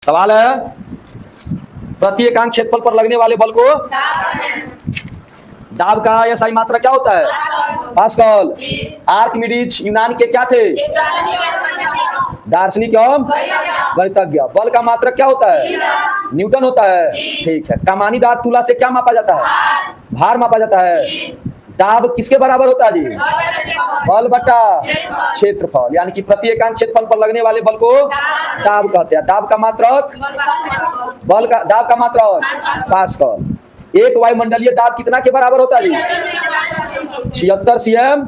सवाल है, प्रति एकांक क्षेत्रफल पर लगने वाले बल को दाब का एसआई मात्रा क्या होता है? पास्कल। आर्किमिडीज यूनान के क्या थे? दार्शनिक एवं गणितज्ञ। बल का मात्रक क्या होता है? न्यूटन होता है। ठीक है। कमानीदार तुला से क्या मापा जाता है? भार मापा जाता है। दाब किसके बराबर होता है जी? बल बटा क्षेत्रफल, यानी कि प्रति एकांक क्षेत्रफल पर लगने वाले बल को दाब कहते हैं। दाब का मात्रक दाब का मात्रक पास्कल। एक वायुमंडलीय दाब कितना के बराबर होता है जी? 76 cm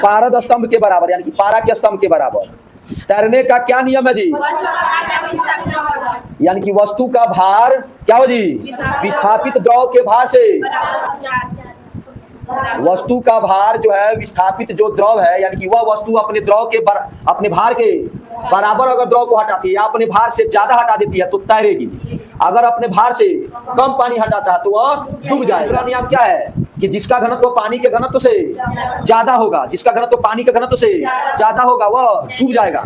पारद स्तंभ के बराबर, यानी कि पारा के स्तंभ के बराबर। तैरने का क्या नियम है जी? यानी कि वस्तु का भार क्या हो जी? विस्थापित द्रव के भार से। वस्तु का भार जो है विस्थापित जो द्रव है, यानी कि वह वस्तु अपने द्रव के अपने भार के बराबर अगर द्रव को हटाती है या अपने भार से ज्यादा हटा देती है तो तैरेगी। अगर अपने भार से कम पानी हटाता है तो वह डूब जाएगा। दूसरा नियम क्या है कि जिसका घनत्व पानी के घनत्व से ज्यादा होगा, जिसका घनत्व पानी के घनत्व से ज्यादा होगा वह डूब जाएगा।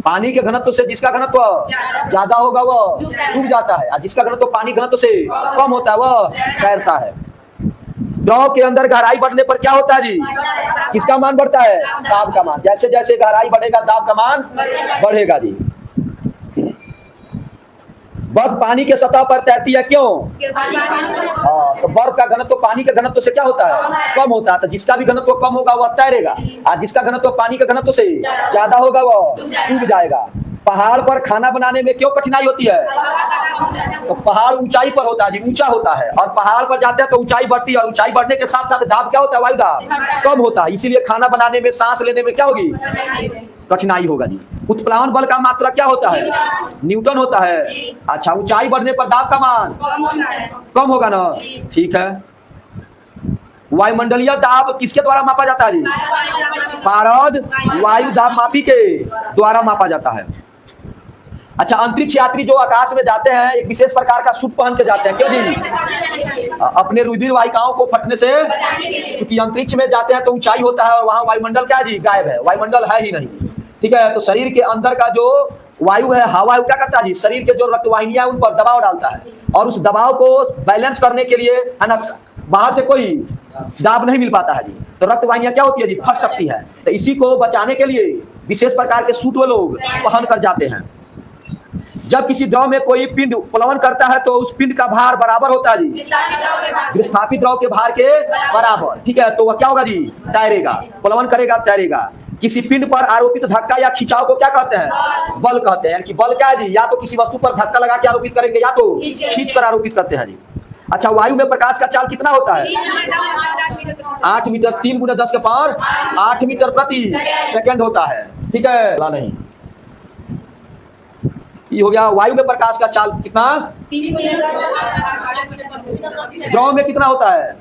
पानी के घनत्व से जिसका घनत्व ज्यादा होगा वह डूब जाता है, और जिसका घनत्व पानी घनत्व से कम होता है वह तैरता है। द्रव के अंदर गहराई बढ़ने पर क्या होता है जी? किसका मान बढ़ता है? दाब का मान। जैसे जैसे गहराई बढ़ेगा दाब का मान बढ़ेगा जी। बर्फ पानी के सतह पर तैरती है, क्यों? तो बर्फ का घनत्व पानी के घनत्व से क्या होता है? कम होता है। तो जिसका भी घनत्व कम होगा वह तैरेगा, और जिसका घनत्व पानी के घनत्व से ज्यादा होगा वह डूब जाएगा। पहाड़ पर खाना बनाने में क्यों कठिनाई होती है? तो पहाड़ ऊंचाई पर होता है जी, ऊंचा होता है, और पहाड़ पर जाते हैं तो ऊंचाई बढ़ती है, और ऊंचाई बढ़ने के साथ साथ दाब क्या होता है? वायु दाब कम होता है। इसीलिए खाना बनाने में सांस लेने में क्या होगी? कठिनाई होगा जी। उत्प्लावन बल का मात्रा क्या होता है? न्यूटन होता है। अच्छा, ऊंचाई बढ़ने पर दाब का मान कम होगा ना? ठीक है। वायुमंडलीय दाब किसके द्वारा मापा जाता है जी? पारद वायु दाब मापी के द्वारा मापा जाता है। अच्छा, अंतरिक्ष यात्री जो आकाश में जाते हैं एक विशेष प्रकार का सूट पहन के जाते हैं, क्यों जी? अपने रुधिर वाहिकाओं को फटने से, क्योंकि अंतरिक्ष में जाते हैं तो ऊंचाई होता है और वहां वायुमंडल क्या जी? गायब है, वायुमंडल है ही नहीं। ठीक है। तो शरीर के अंदर का जो वायु है, हवा क्या करता है जी? शरीर के जो रक्तवाहिनियां उन पर दबाव डालता है, और उस दबाव को बैलेंस करने के लिए है ना, बाहर से कोई दाब नहीं मिल पाता है जी, तो रक्तवाहिनियां क्या होती है जी? फट सकती है। तो इसी को बचाने के लिए विशेष प्रकार के सूट वो लोग पहन कर जाते हैं। जब किसी द्रव में कोई पिंड प्लवन करता है तो उस पिंड का भार बराबर होता है जी विस्थापित द्रव के भार के बराबर। ठीक है। तो वह क्या होगा जी? तैरेगा, प्लवन करेगा, तैरेगा। किसी पिंड पर आरोपित धक्का या खिंचाव को क्या कहते हैं? बल कहते हैं। कि बल क्या है जी? या तो किसी वस्तु पर धक्का लगा के आरोपित करेंगे या तो खींच कर आरोपित करते हैं जी। अच्छा, वायु में प्रकाश का चाल कितना होता है? 8 मीटर 3 × 10 के पावर 8 मीटर प्रति सेकंड होता है। ठीक है। नहीं, ये हो गया। वायु में प्रकाश का चाल कितना? द्रव में कितना होता है?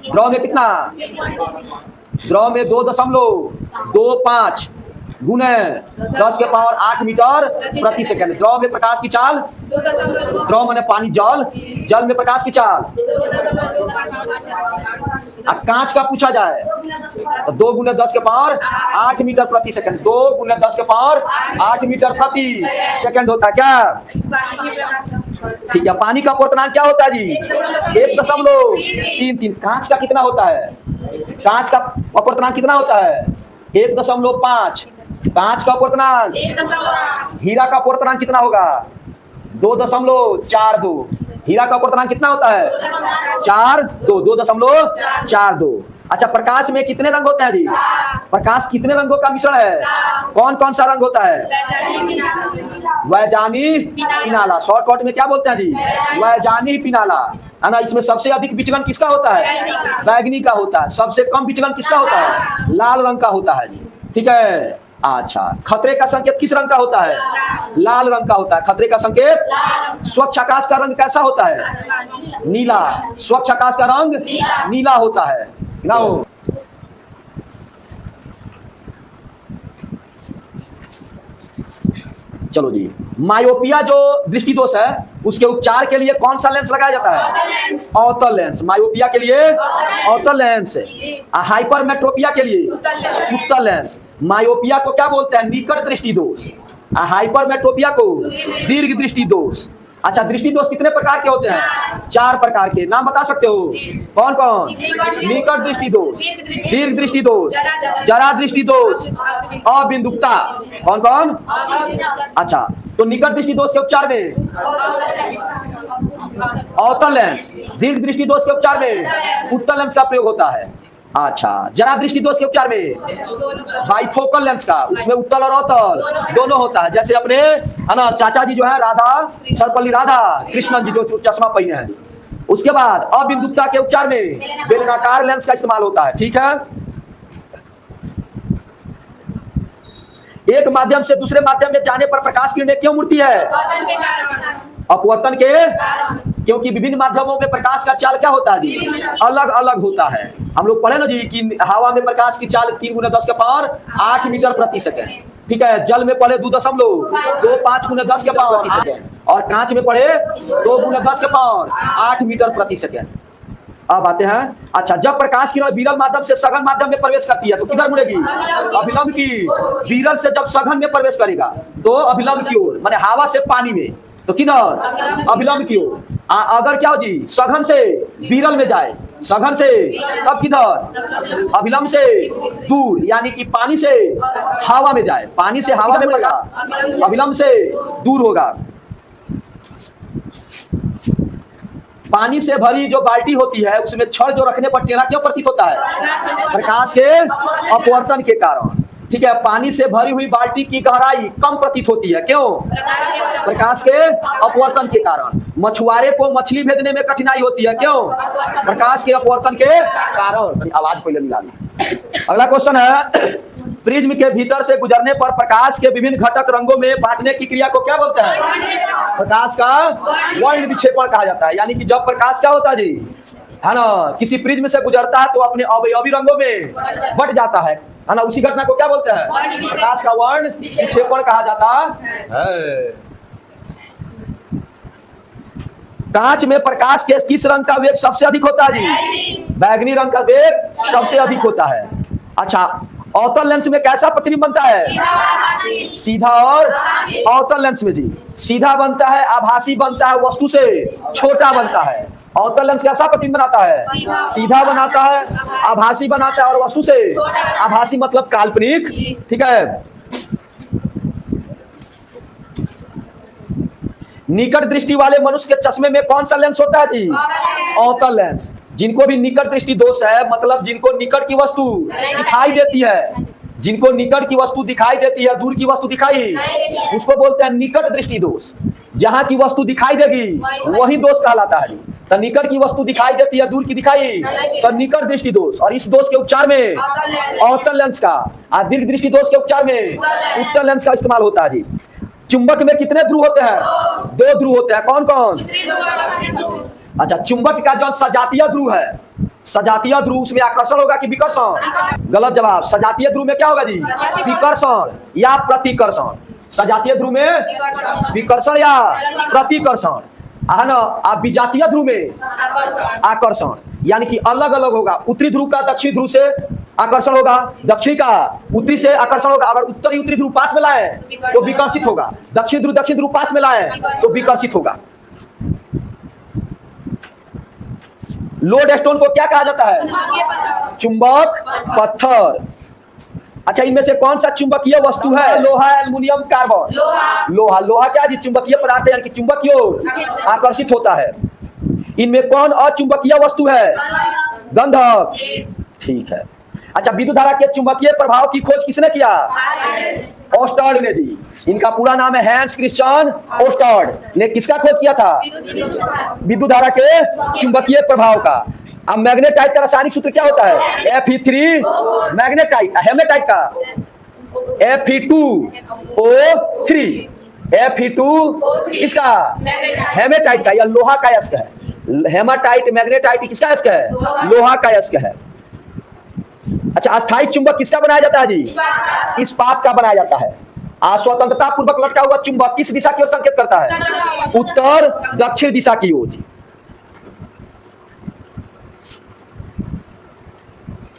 द्रव में कितना? द्रव में 2.25 गुने 10 के पावर 8 मीटर प्रति सेकंड। द्रव में प्रकाश की चाल, द्रव माने पानी, जल, जल में प्रकाश की चाल। अब कांच का पूछा जाए तो 2 × 10 के पावर 8 मीटर प्रति सेकंड। 2 × 10 के पावर 8 मीटर प्रति सेकंड होता है क्या? ठीक है। पानी का अपवर्तनांक क्या होता है जी? 1.33। कांच का कितना होता है? कांच का अपवर्तनांक कितना होता है? 1.5। कांच का अपवर्तनांक। हीरा का अपवर्तनांक कितना होगा? 2.42। हीरा का अपवर्तनांक कितना होता है? 2.42। अच्छा, प्रकाश में कितने रंग होते हैं जी? प्रकाश कितने रंगों का मिश्रण है? कौन कौन सा रंग होता है? वैजानी पिनाला। शॉर्टकट में क्या बोलते हैं जी? वैजानी पिनाला, है ना। इसमें सबसे अधिक विचलन किसका होता है? बैगनी का होता है। सबसे कम विचलन किसका होता है? लाल रंग का होता है जी। ठीक है। अच्छा, खतरे का संकेत किस रंग का होता है? लाल रंग का होता है खतरे का संकेत। स्वच्छ आकाश का रंग कैसा होता है? नीला। स्वच्छ आकाश का रंग नीला होता है ना। हो चलो जी, मायोपिया जो दृष्टि दोष है उसके उपचार के लिए कौन सा लेंस लगाया जाता है? अवतल लेंस। मायोपिया के लिए अवतल लेंस। हाइपरमेट्रोपिया के लिए उत्तल लेंस। मायोपिया को क्या बोलते हैं? निकट दृष्टि दोष। हाइपरमेट्रोपिया को दीर्घ दृष्टि दोष। अच्छा, दृष्टि दोष कितने प्रकार के होते हैं? 4 प्रकार के। नाम बता सकते हो? कौन कौन? निकट दृष्टि दोष, दीर्घ दृष्टि दोष, जरा दृष्टि दोष, अबिंदुकता। कौन कौन? अच्छा, तो निकट दृष्टि दोष के उपचार में अवतल लेंस, दीर्घ दृष्टि दोष के उपचार में उत्तल लेंस का प्रयोग होता है। अच्छा, जरा दृष्टि दोष के उपचार में बाइफोकल लेंस का, उसमें उत्तल और अवतल दोनों होता है। जैसे अपने है ना चाचा जी जो है राधा, सर्वपल्ली राधा कृष्णन जी जो चश्मा पहने हैं। उसके बाद अबिंदुकता के उपचार में बेलनाकार लेंस का इस्तेमाल होता है। ठीक है, एक माध्यम से दूसरे माध्यम में जाने पर प्रकाश किरणें क्यों मुड़ती है? अपवर्तन के, क्योंकि विभिन्न माध्यमों में प्रकाश का चाल क्या होता है जी? अलग अलग होता है। हम लोग पढ़े ना जी कि हवा में प्रकाश की चाल 3 × 10⁸ मीटर प्रति सेकंड। ठीक है, जल में पढ़े 2.25 × 10⁻⁸ प्रति सेकंड, और कांच में पढ़े 2 × 10⁸ मीटर प्रति सेकंड। अब आते हैं, अच्छा, जब प्रकाश किरण विरल माध्यम से सघन माध्यम में प्रवेश करती है तो किधर मुड़ेगी? अभिलंब की। विरल से जब सघन में प्रवेश करेगा तो अभिलंब की ओर, माने हवा से पानी में, तो किधर? अभिलंब की ओर। अगर क्या हो जी, सघन से विरल में जाए, सघन से तब किधर? अभिलंब से दूर, यानी कि पानी से हवा में जाए, पानी से हवा में मुड़ेगा, अभिलंब से दूर होगा। पानी से भरी जो बाल्टी होती है उसमें छड़ जो रखने पर टेढ़ा क्यों प्रतीत होता है? प्रकाश के अपवर्तन के कारण। ठीक है, पानी से भरी हुई बाल्टी की गहराई कम प्रतीत होती है, क्यों? प्रकाश के अपवर्तन के कारण। मछुआरे को मछली भेजने में कठिनाई होती है, क्यों? प्रकाश के अपवर्तन के कारण। आवाज पहले मिला दी। अगला क्वेश्चन है, प्रिज्म के भीतर से गुजरने पर प्रकाश के विभिन्न घटक रंगों में बांटने की क्रिया को क्या बोलते हैं? प्रकाश का वर्ण विक्षेपण कहा जाता है। यानी कि जब प्रकाश क्या होता है जी, है ना, किसी प्रिज्म से गुजरता है तो अपने अवयवी रंगों में बट जाता है ना, उसी घटना को क्या बोलते हैं? प्रकाश का वर्ण विक्षेपण कहा जाता है। कांच में प्रकाश के किस रंग का वेग सबसे अधिक होता है जी? बैगनी रंग का वेग सबसे अधिक होता है। अच्छा, अवतल लेंस में कैसा प्रतिबिंब बनता है? सीधा और अवतल लेंस में जी सीधा बनता है, आभासी बनता है, वस्तु से छोटा बनता है। अवतल लेंस कैसा प्रतिबिंब बनाता है? सीधा बनाता है, आभासी बनाता है, और वस्तु से आभासी मतलब काल्पनिक। ठीक है, निकट दृष्टि वाले मनुष्य के चश्मे में कौन सा लेंस होता है जी? अवतल लेंस। जिनको भी निकट दृष्टि दोष है, मतलब जिनको निकट की वस्तु दिखाई देती है, जिनको निकट की वस्तु दिखाई देती है, दूर की वस्तु दिखाई, उसको बोलते हैं निकट दृष्टि दोष। जहां की वस्तु दिखाई देगी वही दोष कहलाता है। तो निकट की वस्तु दिखाई देती है, दूर की दिखाई, तो निकट दृष्टि दोष। और इस दोष के उपचार में अवतल लेंस का, और दीर्घ दृष्टि दोष के उपचार में उत्तल लेंस का इस्तेमाल होता है जी। चुंबक में कितने ध्रुव होते हैं? 2 ध्रुव होते हैं। कौन कौन? अच्छा, चुंबक का जो सजातीय ध्रुव है, सजातीय ध्रुव, उसमें आकर्षण होगा कि विकर्षण? गलत जवाब। सजातीय ध्रुव में क्या होगा जी? विकर्षण या प्रतिकर्षण। सजातीय ध्रुव में विकर्षण या प्रतिकर्षण, है ना। आप विजातीय ध्रुव में आकर्षण, यानी कि अलग अलग होगा। उत्तरी ध्रुव का दक्षिण ध्रुव से आकर्षण होगा, दक्षिण का उत्तरी से आकर्षण होगा। अगर उत्तरी ध्रुव पास में लाए तो विकर्षित होगा, दक्षिण ध्रुव पास में लाए तो विकर्षित होगा। लोड स्टोन को क्या कहा जाता है? चुंबक पत्थर। अच्छा, इनमें से कौन सा चुंबकीय वस्तु है? लोहा, एल्युमिनियम, कार्बन। लोहा। लोहा क्या जी? चुंबकीय पदार्थ है, यानी कि चुंबक की ओर आकर्षित होता है। इनमें कौन अचुंबकीय वस्तु है? गंधक। ठीक है। अच्छा, विद्युत धारा के चुंबकीय प्रभाव की खोज किसने किया? ओस्टर्ड ने जी। इनका पूरा नाम है हैंस क्रिश्चियन ओस्टर्ड ने किसका खोज किया था? विद्युत धारा के चुंबकीय प्रभाव का। अब मैग्नेटाइट का रासायनिक सूत्र क्या होता है? Fe3। मैग्नेटाइट, हेमेटाइट का Fe2O3। Fe2 इसका हेमेटाइट का या लोहा का यस्क है। हेमाटाइट, मैग्नेटाइट किसका यस्क है? लोहा का यस्क है। अच्छा, अस्थायी चुंबक किसका बनाया जाता है जी? इस्पात का बनाया जाता है। स्वतंत्रता पूर्वक लटका हुआ चुंबक किस दिशा की ओर संकेत करता है? उत्तर दक्षिण दिशा की ओर।